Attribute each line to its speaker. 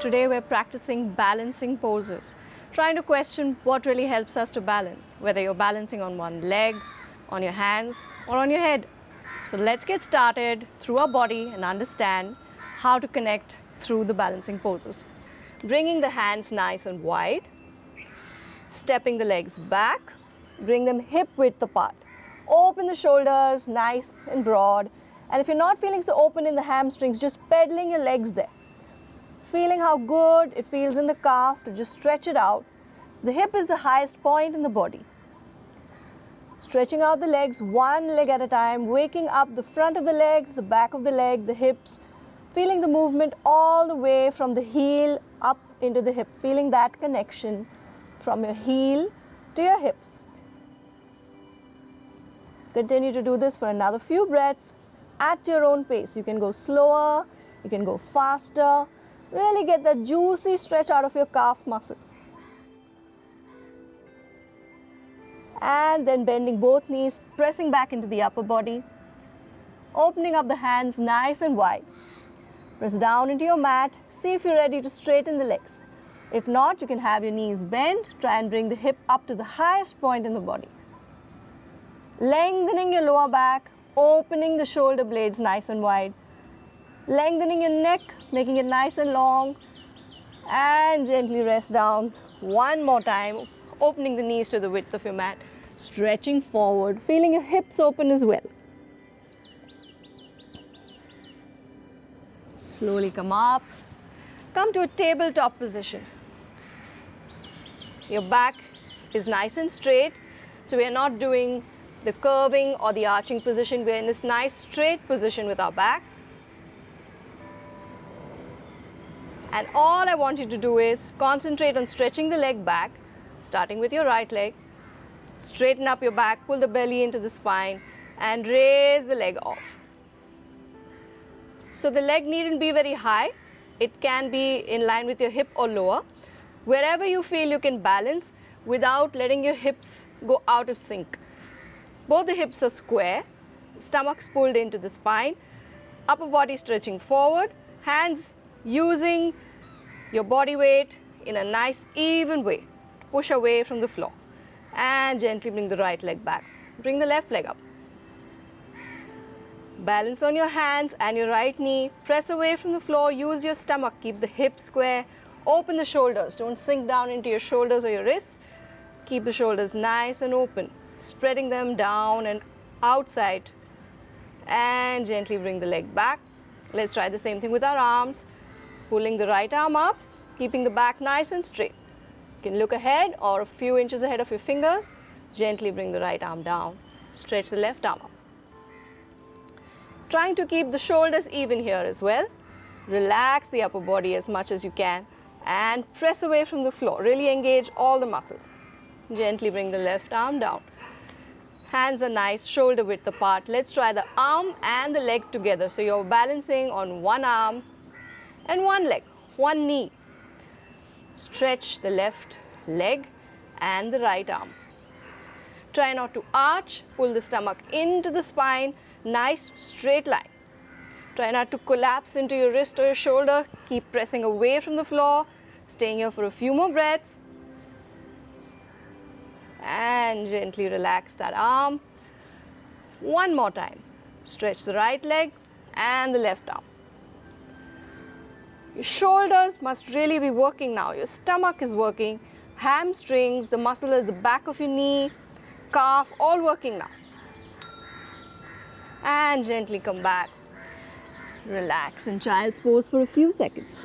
Speaker 1: Today we're practicing balancing poses, trying to question what really helps us to balance, whether you're balancing on one leg, on your hands, or on your head. So let's get started through our body and understand how to connect through the balancing poses. Bringing the hands nice and wide, stepping the legs back, bring them hip width apart. Open the shoulders nice and broad, and if you're not feeling so open in the hamstrings, just pedaling your legs there. Feeling how good it feels in the calf to just stretch it out. The hip is the highest point in the body. Stretching out the legs one leg at a time, waking up the front of the leg, the back of the leg, the hips, feeling the movement all the way from the heel up into the hip, feeling that connection from your heel to your hip. Continue to do this for another few breaths at your own pace. You can go slower, you can go faster. Really get that juicy stretch out of your calf muscle. And then bending both knees, pressing back into the upper body. Opening up the hands nice and wide. Press down into your mat. See if you're ready to straighten the legs. If not, you can have your knees bent. Try and bring the hip up to the highest point in the body. Lengthening your lower back, opening the shoulder blades nice and wide. Lengthening your neck, making it nice and long, and gently rest down. One more time, opening the knees to the width of your mat, stretching forward, feeling your hips open as well. Slowly come up, come to a tabletop position. Your back is nice and straight, so we are not doing the curving or the arching position. We are in this nice straight position with our back. And all I want you to do is concentrate on stretching the leg back, starting with your right leg. Straighten up your back, pull the belly into the spine, and raise the leg off. So the leg needn't be very high. It can be in line with your hip or lower. Wherever you feel you can balance without letting your hips go out of sync. Both the hips are square, stomach's pulled into the spine, upper body stretching forward, hands using your body weight in a nice even way to push away from the floor, and gently bring the right leg back. Bring the left leg up. Balance on your hands and your right knee. Press away from the floor. Use your stomach. Keep the hips square. Open the shoulders. Don't sink down into your shoulders or your wrists. Keep the shoulders nice and open. Spreading them down and outside, and gently bring the leg back. Let's try the same thing with our arms. Pulling the right arm up, keeping the back nice and straight. You can look ahead or a few inches ahead of your fingers. Gently bring the right arm down. Stretch the left arm up. Trying to keep the shoulders even here as well. Relax the upper body as much as you can and press away from the floor. Really engage all the muscles. Gently bring the left arm down. Hands are nice, shoulder width apart. Let's try the arm and the leg together. So you're balancing on one arm and one leg, one knee. Stretch the left leg and the right arm. Try not to arch, pull the stomach into the spine, nice straight line. Try not to collapse into your wrist or your shoulder. Keep pressing away from the floor, staying here for a few more breaths. And gently relax that arm. One more time. Stretch the right leg and the left arm. Your shoulders must really be working now. Your stomach is working. Hamstrings, the muscle at the back of your knee, calf, all working now. And gently come back. Relax in child's pose for a few seconds.